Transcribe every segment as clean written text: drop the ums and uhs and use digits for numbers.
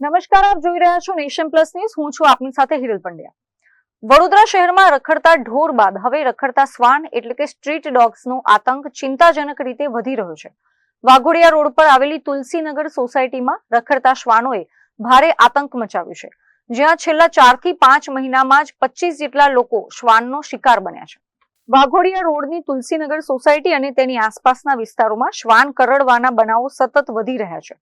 નમસ્કાર, આપ જોઈ રહ્યા છો નેશન પ્લસ ન્યૂઝ. હું છું આપની સાથે હિરલ પંડ્યા. વડોદરા શહેરમાં રખડતા ઢોર બાદ હવે રખડતા શ્વાન એટલે કે સ્ટ્રીટ ડોગ્સનો આતંક ચિંતાજનક રીતે વધી રહ્યો છે. વાઘોડિયા રોડ પર આવેલી તુલસીનગર સોસાયટીમાં રખડતા શ્વાનોએ ભારે આતંક મચાવ્યો છે, જ્યાં છેલ્લા 4 થી 5 મહિનામાં જ 25 જેટલા લોકો શ્વાનનો શિકાર બન્યા છે. વાઘોડિયા રોડની તુલસીનગર સોસાયટી અને તેની આસપાસના વિસ્તારોમાં શ્વાન કરડવાના બનાવો સતત વધી રહ્યા છે.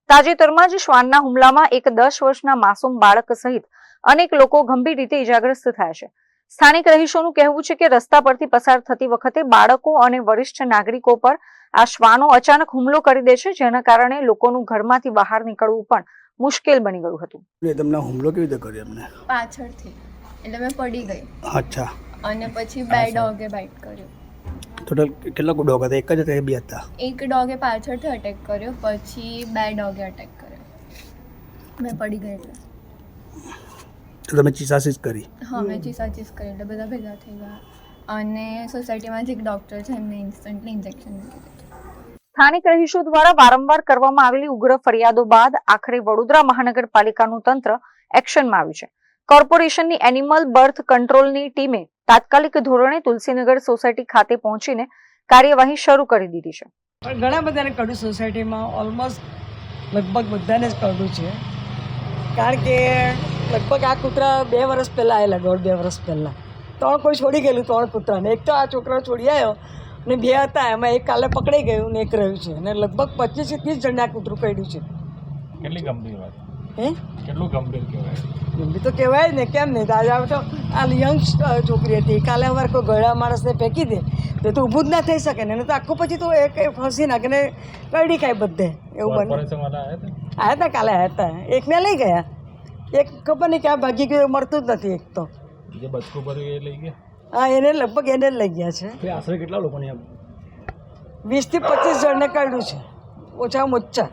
તાજેતરમાં જ શ્વાનના હુમલામાં એક 10 વર્ષના માસૂમ બાળક સહિત અનેક લોકો ગંભીર રીતે ઇજાગ્રસ્ત થયા છે. સ્થાનિક રહીશોનું કહેવું છે કે રસ્તા પરથી પસાર થતી વખતે બાળકો અને વરિષ્ઠ નાગરિકો પર આ શ્વાનો અચાનક હુમલો કરી દે છે, જેના કારણે લોકોનું ઘરમાંથી બહાર નીકળવું પણ મુશ્કેલ બની ગયું હતું. તમને હુમલો કેવી રીતે કર્યો? એમને પાછળથી, એટલે મેં પડી ગઈ. અચ્છા. અને પછી બે ડોગે બાઇટ કર્યો. ટોટલ કેટલા ડોગ હતા? એક જ હતા કે બે હતા? એક ડોગે પાછળથી અટેક કર્યો, પછી બે ડોગે અટેક કર્યો. મેં પડી ગઈ એટલે. તો તમે ચીસાચીસ કરી? હા, મેં ચીસાચીસ કરી એટલે બધા ભેગા થઈ ગયા. અને સોસાયટીમાં જે એક ડૉક્ટર છે એમને ઇન્સ્ટન્ટલી ઇન્જેક્શન દીધું. સ્થાનિક રહીશો દ્વારા વારંવાર કરવામાં આવેલી ઉગ્ર ફરિયાદો બાદ આખરે વડોદરા મહાનગરપાલિકાનું તંત્ર એક્શનમાં આવ્યું છે. કોર્પોરેશનની એનિમલ બર્થ કંટ્રોલની ટીમે તાત્કાલિક ધોરણે તુલસીનગર સોસાયટી ખાતે પહોંચીને કાર્યવાહી શરૂ કરી દીધી છે. ઘણા બધાને કડું સોસાયટીમાં ઓલમોસ્ટ લગભગ બધાને જ કડું છે, કારણ કે લગભગ આ કૂતરા 2 વર્ષ પહેલાં આવેલા, 1.5-2 વર્ષ પહેલાં 3 કોઈ છોડી ગયેલું, 3 કૂતરાને. એક તો આ છોકરો છોડી આવ્યો અને 2 હતા, એમાં એક કાલે પકડાઈ ગયું ને એક રહ્યું છે. અને લગભગ 25-30 જણને આ કૂતરું કર્યું છે. કેટલી ગંભીર વાત? કેટલું ગંભીર કહેવાય? ગંભીર તો કહેવાય ને, કેમ નહીં? આજે તો આ યંગ છોકરી હતી, કાલે વાર કોઈ ગળા માણસને ફેંકી દે તો ઊભું જ ના થઈ શકે ને. તો આખું પછી તો એક ફસી નાખે ને કરડી ખાય બધે. એવું બને. આવ્યા હતા, કાલે આવ્યા હતા. એકને લઈ ગયા, એક ખબર નહીં ક્યાં ભાગી ગયું, મળતું જ નથી. એક તો જે બચકું ભર્યું એ લઈ ગયા. હા, એને લગભગ એને જ લઈ ગયા છે. આશરે કેટલા લોકોને? 20 થી 25 જણને કાઢ્યું છે, ઓછામાં ઓછા.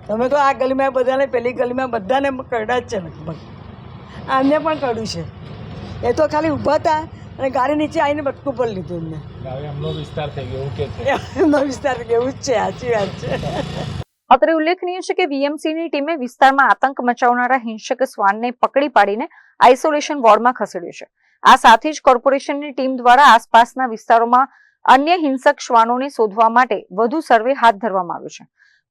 તમે તો આ ગલીમાં બધાને, પેલી ગલીમાં બધાને કરડા જ છે લગભગ. આને પણ કાઢ્યું છે. એ તો ખાલી ઊભા હતા અને ગાડી નીચે આવીને બટકું પર લીધું એમને. એમનો વિસ્તાર થઈ ગયો, કે છે એમનો વિસ્તાર એવું જ છે. સાચી વાત છે. અત્રે ઉલ્લેખનીય છે કે વીએમસીની ટીમે વિસ્તારમાં આતંક મચાવનારા હિંસક શ્વાનને પકડી પાડીને આઇસોલેશન વોર્ડમાં ખસેડ્યો છે. આ સાથે જ કોર્પોરેશનની ટીમ દ્વારા આસપાસના વિસ્તારોમાં અન્ય હિંસક શ્વાનોને શોધવા માટે વધુ સર્વે હાથ ધરવામાં આવ્યો છે.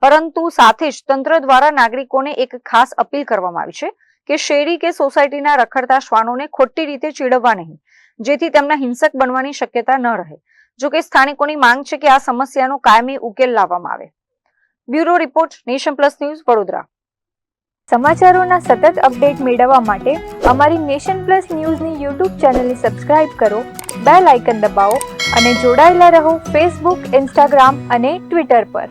પરંતુ સાથે જ તંત્ર દ્વારા નાગરિકોને એક ખાસ અપીલ કરવામાં આવી છે કે શેરી કે સોસાયટીના રખડતા શ્વાનોને ખોટી રીતે ચીડવવા નહીં, જેથી તેમના હિંસક બનવાની શક્યતા ન રહે. જોકે સ્થાનિકોની માંગ છે કે આ સમસ્યાનો કાયમી ઉકેલ લાવવામાં આવે. Bureau report, Nation Plus News, Vadodara. સમાચારોના સતત અપડેટ મેળવવા માટે અમારી નેશન પ્લસ ન્યૂઝની યુટ્યુબ ચેનલને સબસ્ક્રાઇબ કરો, બેલ આઇકન દબાવો અને જોડાયેલા રહો ફેસબુક, ઇન્સ્ટાગ્રામ અને ટ્વિટર પર.